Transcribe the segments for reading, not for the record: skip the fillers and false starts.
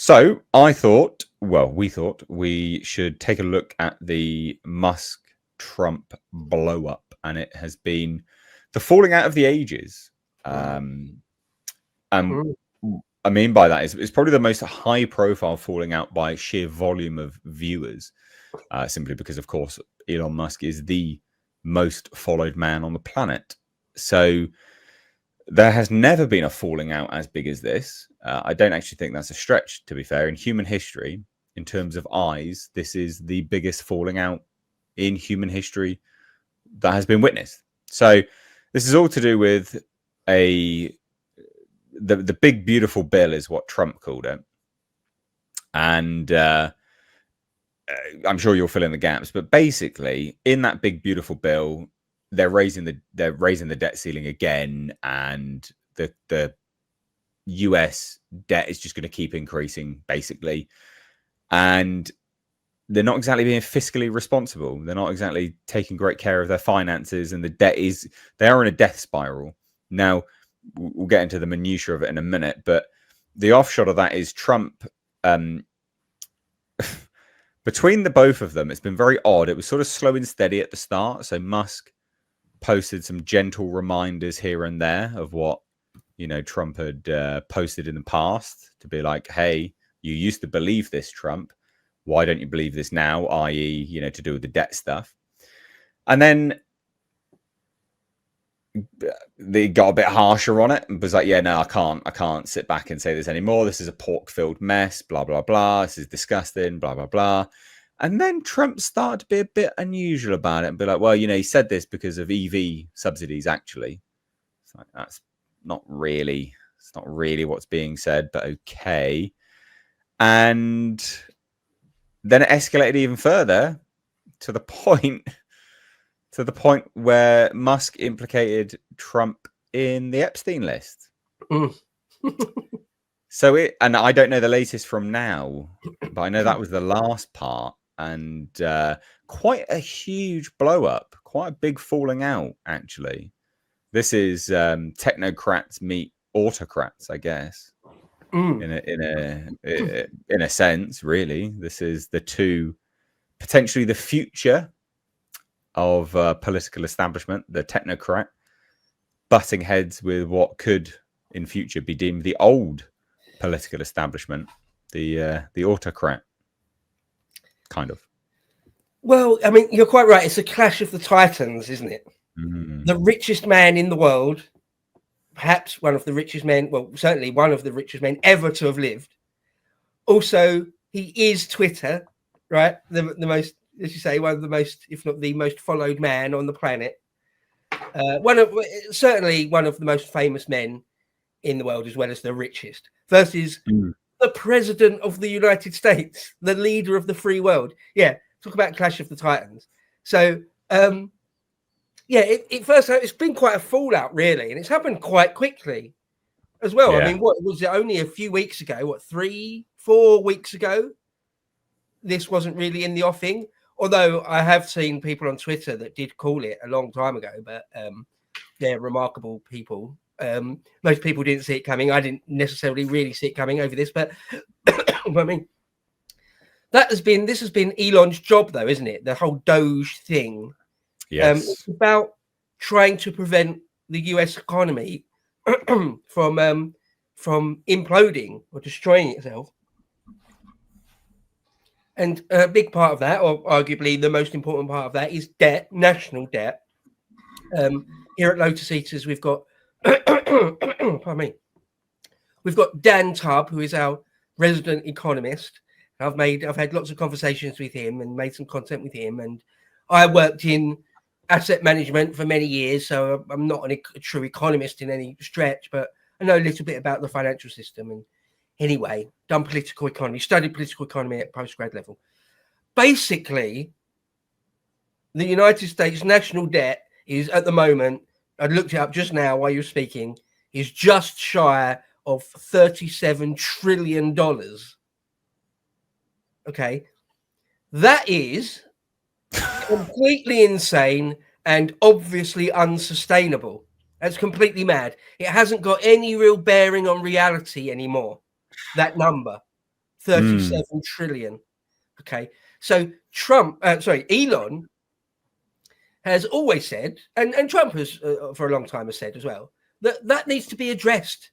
So I thought, well, we thought we should take a look at the Musk Trump blow up, and it has been the falling out of the ages. And Mm. I mean by that is it's probably the most high profile falling out by sheer volume of viewers, simply because, of course, Elon Musk is the most followed man on the planet. So there has never been a falling out as big as this. I don't actually think that's a stretch, to be fair. In human history, in terms of eyes, this is the biggest falling out in human history that has been witnessed. So this is all to do with the big beautiful bill is what Trump called it, and I'm sure you'll fill in the gaps. But basically, in that big beautiful bill, they're raising the debt ceiling again, and the US debt is just going to keep increasing, basically. And they're not exactly being fiscally responsible. They're not exactly taking great care of their finances, and they are in a death spiral. Now, we'll get into the minutiae of it in a minute, but the offshot of that is Trump. Between the both of them, it's been very odd. It was sort of slow and steady at the start. So Musk posted some gentle reminders here and there of what Trump had posted in the past, to be like, hey, you used to believe this, Trump. Why don't you believe this now? I.e., to do with the debt stuff. And then they got a bit harsher on it and was like, yeah, no, I can't sit back and say this anymore. This is a pork-filled mess, blah, blah, blah. This is disgusting, blah, blah, blah. And then Trump started to be a bit unusual about it and be like, well, he said this because of EV subsidies, actually. It's like, it's not really what's being said, but okay. And then it escalated even further to the point where Musk implicated Trump in the Epstein list. So and I don't know the latest from now, but I know that was the last part, and quite a huge blow up, quite a big falling out, actually. This is technocrats meet autocrats, I guess. In a sense, really. This is the two, potentially the future of political establishment, the technocrat, butting heads with what could in future be deemed the old political establishment, the autocrat, kind of. Well, I mean, you're quite right. It's a clash of the titans, isn't it? The richest man in the world, perhaps one of the richest men, well, certainly one of the richest men ever to have lived. Also, he is Twitter, right? The most, as you say, one of the most, if not the most followed man on the planet. Certainly one of the most famous men in the world, as well as the richest, versus the president of the United States, the leader of the free world. Yeah, talk about clash of the titans. So, it's been quite a fallout, really, and it's happened quite quickly as well. Yeah. I mean, what was it? Only a few weeks ago, 3-4 weeks ago, this wasn't really in the offing. Although I have seen people on Twitter that did call it a long time ago, but they're remarkable people. Most people didn't see it coming. I didn't necessarily really see it coming over this, but I mean, this has been Elon's job, though, isn't it? The whole Doge thing. Yes. It's about trying to prevent the US economy from imploding or destroying itself. And a big part of that, or arguably the most important part of that, is debt, national debt. Here at Lotus Eaters, we've got, pardon me, we've got Dan Tubb, who is our resident economist. I've had lots of conversations with him and made some content with him. And I worked in asset management for many years, so I'm not a true economist in any stretch, but I know a little bit about the financial system. And anyway, done political economy, studied political economy at postgrad level. Basically, the United States national debt is at the moment, I looked it up just now while you were speaking, is just shy of $37 trillion. Okay. That is completely insane and obviously unsustainable. That's completely mad. It hasn't got any real bearing on reality anymore, that number. 37 trillion. Okay, so Elon has always said, and Trump has for a long time has said as well, that needs to be addressed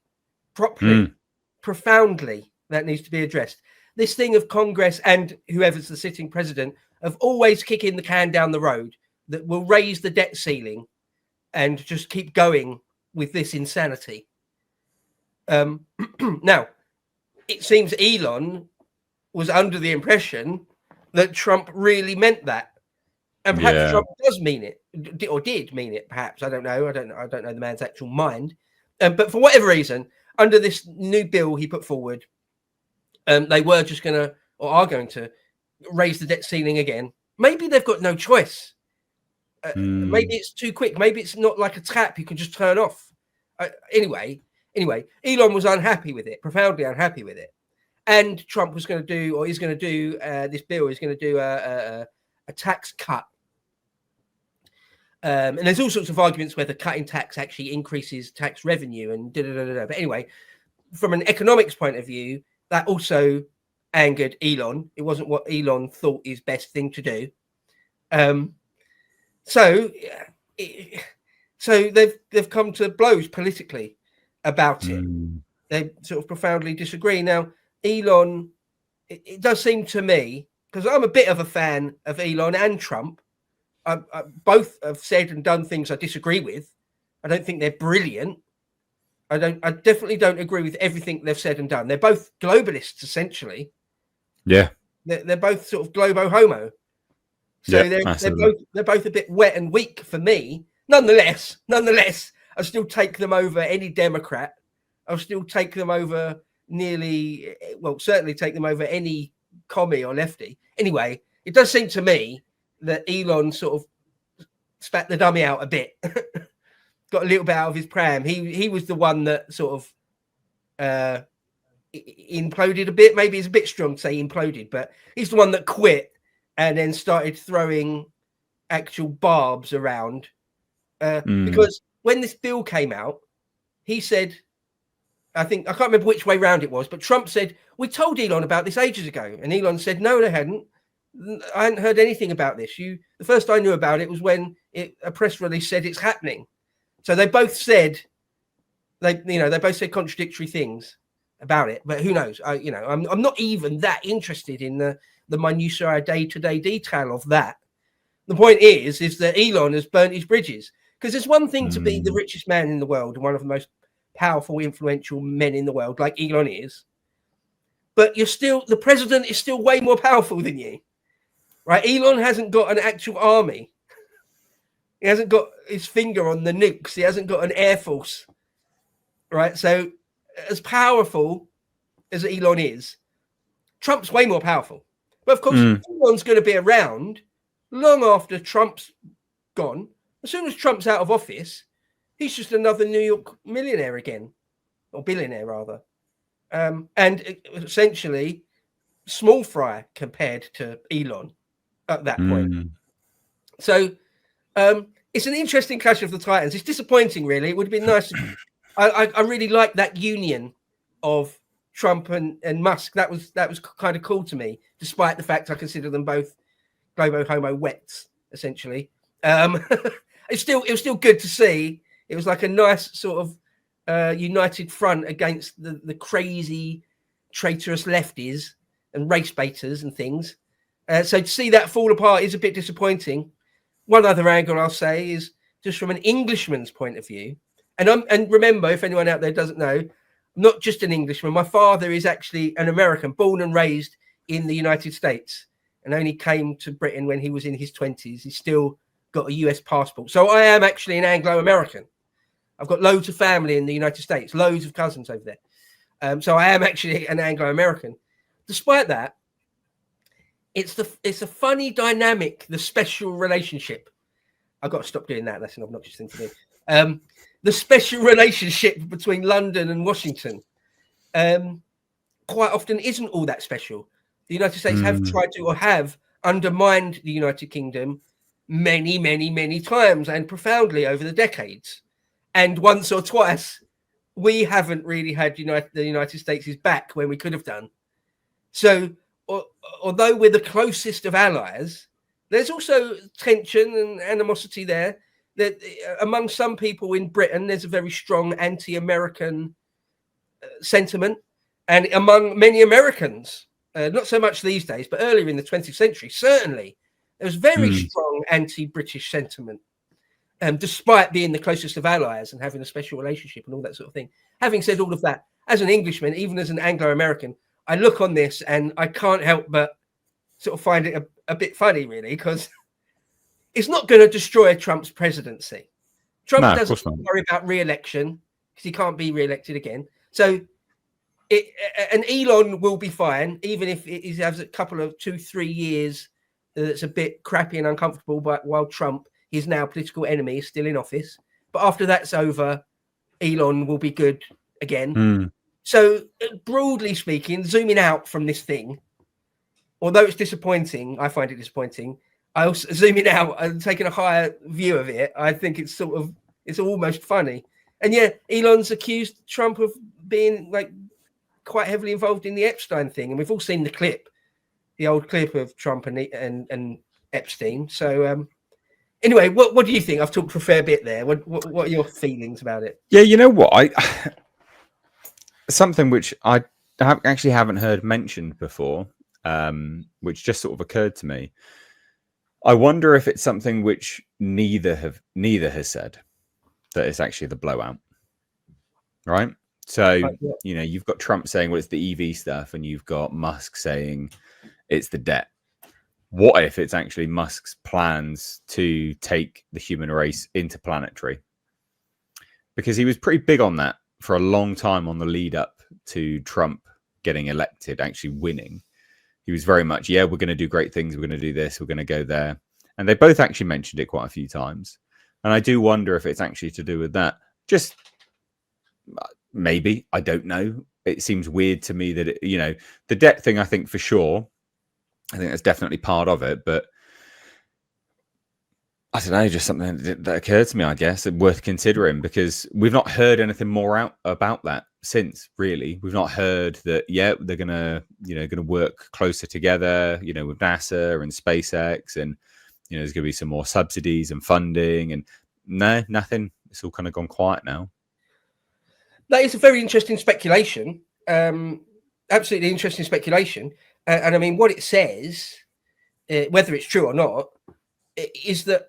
properly, profoundly. That needs to be addressed. This thing of Congress and whoever's the sitting president of always kicking the can down the road that will raise the debt ceiling and just keep going with this insanity. Now, it seems Elon was under the impression that Trump really meant that. And perhaps Trump does mean it, or did mean it, perhaps. I don't know. I don't know the man's actual mind. But for whatever reason, under this new bill he put forward, they were just going to, or are going to, raise the debt ceiling again. Maybe they've got no choice. Maybe it's too quick. Maybe it's not like a tap you can just turn off. Anyway, Elon was unhappy with it, profoundly unhappy with it. And Trump was going to do, or is going to do, this bill is going to do a tax cut. And there's all sorts of arguments whether cutting tax actually increases tax revenue and da-da-da-da. But anyway, from an economics point of view, that also angered Elon. It wasn't what Elon thought is best thing to do. So they've come to blows politically about it. They sort of profoundly disagree. Now, Elon, it does seem to me, because I'm a bit of a fan of Elon and Trump. I both have said and done things I disagree with. I don't think they're brilliant. I definitely don't agree with everything they've said and done. They're both globalists, essentially. Yeah. They're both sort of globo homo. So they're both a bit wet and weak for me. Nonetheless, I still take them over any Democrat. I'll still take them over certainly take them over any commie or lefty. Anyway, it does seem to me that Elon sort of spat the dummy out a bit, got a little bit out of his pram. He was the one that sort of imploded a bit. Maybe it's a bit strong to say imploded, but he's the one that quit and then started throwing actual barbs around. Because when this bill came out, he said, I can't remember which way round it was, but Trump said, we told Elon about this ages ago. And Elon said, no, they hadn't. I hadn't heard anything about this. The first I knew about it was when a press release said it's happening. So they both said, they both said contradictory things about it. But who knows? I'm not even that interested in the minutiae day-to-day detail of that. The point is that Elon has burnt his bridges. Because there's one thing to be the richest man in the world and one of the most powerful, influential men in the world, like Elon is. But the president is still way more powerful than you. Right? Elon hasn't got an actual army. He hasn't got his finger on the nukes. He hasn't got an air force. Right? So as powerful as Elon is, Trump's way more powerful. But of course, Elon's going to be around long after Trump's gone. As soon as Trump's out of office, he's just another New York millionaire again, or billionaire rather. And essentially small fry compared to Elon at that point. So it's an interesting clash of the titans. It's disappointing, really. It would have been nice. I really like that union of Trump and Musk. That was kind of cool to me, despite the fact I consider them both globo homo wets, essentially. It was still good to see. It was like a nice sort of united front against the crazy, traitorous lefties and race baiters and things. So to see that fall apart is a bit disappointing. One other angle I'll say is just from an Englishman's point of view. And remember, if anyone out there doesn't know, I'm not just an Englishman. My father is actually an American, born and raised in the United States, and only came to Britain when he was in his 20s. He's still got a US passport. So I am actually an Anglo-American. I've got loads of family in the United States, loads of cousins over there. So I am actually an Anglo-American. Despite that, it's a funny dynamic, the special relationship. I've got to stop doing that. That's an obnoxious thing to do. The special relationship between London and Washington quite often isn't all that special. The United States have tried to, or have undermined the United Kingdom many, many, many times and profoundly over the decades. And once or twice, we haven't really had the United States' back when we could have done. So, although we're the closest of allies, there's also tension and animosity there. That among some people in Britain, there's a very strong anti-American sentiment, and among many Americans, not so much these days, but earlier in the 20th century, certainly there was very strong anti-British sentiment, despite being the closest of allies and having a special relationship and all that sort of thing. Having said all of that, as an Englishman, even as an Anglo-American, I look on this and I can't help but sort of find it a bit funny, really, because it's not going to destroy Trump's presidency. Trump doesn't worry about re-election because he can't be re-elected again. So, and Elon will be fine, even if he has a couple of 2-3 years that's a bit crappy and uncomfortable. But while Trump, his now political enemy, is still in office, but after that's over, Elon will be good again. So, broadly speaking, zooming out from this thing, although it's disappointing, I find it disappointing. I also zooming out and taking a higher view of it. I think it's almost funny. And yeah, Elon's accused Trump of being like quite heavily involved in the Epstein thing, and we've all seen the old clip of Trump and Epstein. So anyway, what do you think? I've talked for a fair bit there. What are your feelings about it? Yeah, you know what, something which I actually haven't heard mentioned before, which just sort of occurred to me. I wonder if it's something which neither has said, that it's actually the blowout, right? So, you've got Trump saying, well, it's the EV stuff, and you've got Musk saying it's the debt. What if it's actually Musk's plans to take the human race interplanetary? Because he was pretty big on that for a long time on the lead up to Trump getting elected, actually winning. He was very much, we're going to do great things. We're going to do this. We're going to go there. And they both actually mentioned it quite a few times. And I do wonder if it's actually to do with that. Just maybe, I don't know. It seems weird to me that, the debt thing, I think for sure, I think that's definitely part of it. But I don't know, just something that occurred to me, I guess, worth considering, because we've not heard anything more out about that since, really. We've not heard that, they're going to work closer together, with NASA and SpaceX, and, there's going to be some more subsidies and funding, and no, nothing. It's all kind of gone quiet now. That is a very interesting speculation. Absolutely interesting speculation. And I mean, what it says, whether it's true or not, is that,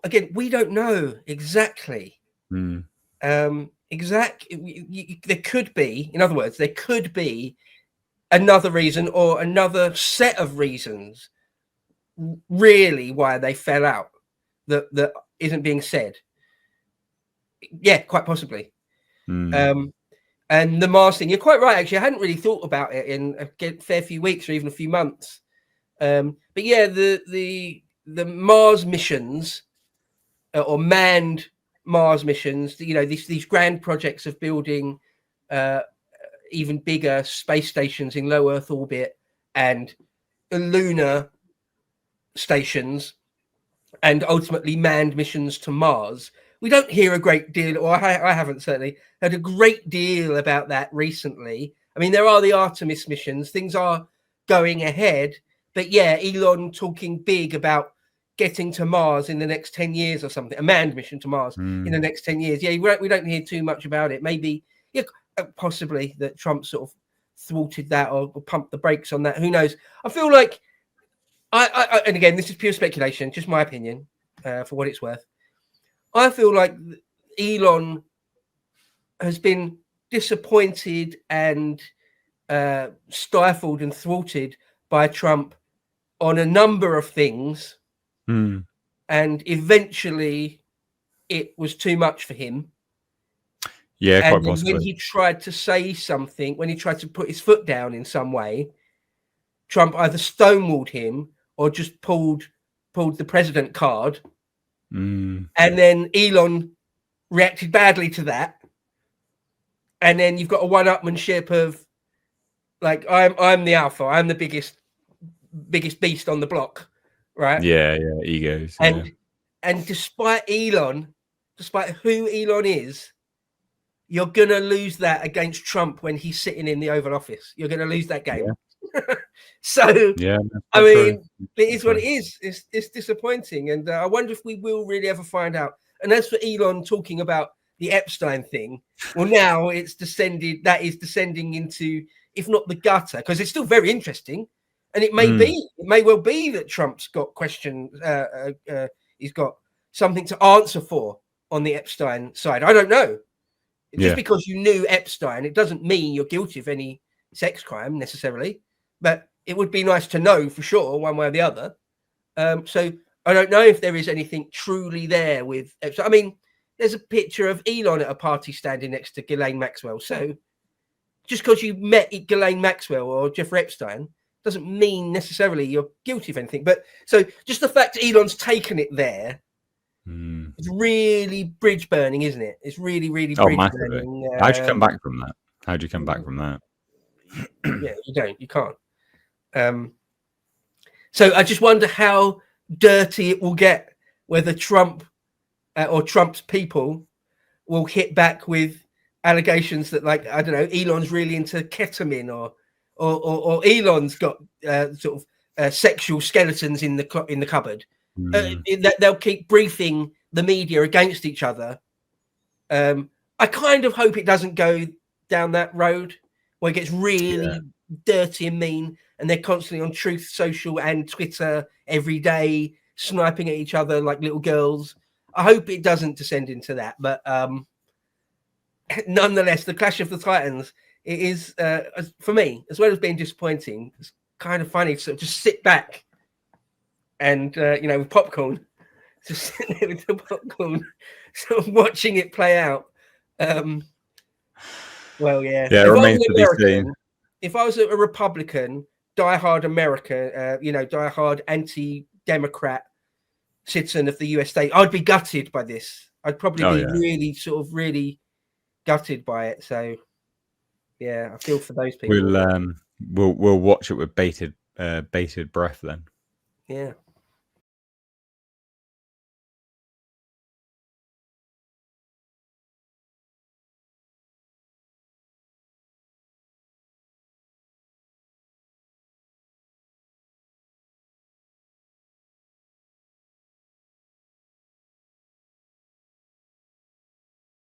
again, we don't know exactly. There could be, in other words, there could be another reason or another set of reasons, really, why they fell out that isn't being said. Yeah, quite possibly. And the Mars thing, you're quite right. Actually, I hadn't really thought about it in a fair few weeks or even a few months. But yeah, the Mars missions, or manned Mars missions, these grand projects of building even bigger space stations in low Earth orbit and lunar stations, and ultimately manned missions to Mars. We don't hear a great deal, or I haven't certainly heard a great deal about that recently. I mean, there are the Artemis missions. Things are going ahead. But yeah, Elon talking big about getting to Mars in the next 10 years or something, a manned mission to Mars in the next 10 years. Yeah, we don't hear too much about it. Maybe, possibly that Trump sort of thwarted that or pumped the brakes on that. Who knows? I feel like, and again, this is pure speculation, just my opinion, for what it's worth. I feel like Elon has been disappointed and stifled and thwarted by Trump on a number of things, and eventually it was too much for him. Yeah, and quite possibly. When he tried to say something, when he tried to put his foot down in some way, Trump either stonewalled him or just pulled the president card. And then Elon reacted badly to that. And then you've got a one-upmanship of, like, I'm the alpha, I'm the biggest beast on the block, right? Yeah, egos. And despite who Elon is, you're gonna lose that against Trump when he's sitting in the Oval Office. You're gonna lose that game. So, Yeah, I that's true. mean, it is what it is. It's disappointing, and I wonder if we will really ever find out. And as for Elon talking about the Epstein thing, well, now it's descended. That is descending into, if not the gutter, because it's still very interesting, and it may be, it may well be that Trump's got questions. He's got something to answer for on the Epstein side. I don't know. Just because you knew Epstein, it doesn't mean you're guilty of any sex crime necessarily, but it would be nice to know for sure, one way or the other. So I don't know if there is anything truly there with Epstein. I mean, there's a picture of Elon at a party standing next to Ghislaine Maxwell. So just because you met Ghislaine Maxwell or Jeffrey Epstein doesn't mean necessarily you're guilty of anything. But so just the fact Elon's taken it there, it's really bridge burning, isn't it? It's really, really bridge burning. How'd you come back from that? How'd you come back from that? Yeah, you can't. So I just wonder how dirty it will get, whether Trump or Trump's people will hit back with allegations that, like, I don't know, Elon's really into ketamine, or Elon's got sort of sexual skeletons in the cupboard. They'll keep briefing the media against each other. I kind of hope it doesn't go down that road where it gets really dirty and mean, and they're constantly on Truth Social and Twitter every day, sniping at each other like little girls. I hope it doesn't descend into that, but nonetheless, the Clash of the Titans, it is, for me, as well as being disappointing, it's kind of funny to sort of just sit back and, with popcorn, just sitting there with the popcorn, sort of watching it play out. Well, yeah. Yeah, it remains to be seen. If I was a Republican, diehard American, diehard anti-democrat citizen of the US state, I'd be gutted by this. I'd probably be really gutted by it. So, yeah, I feel for those people. We'll watch it with bated breath then. Yeah.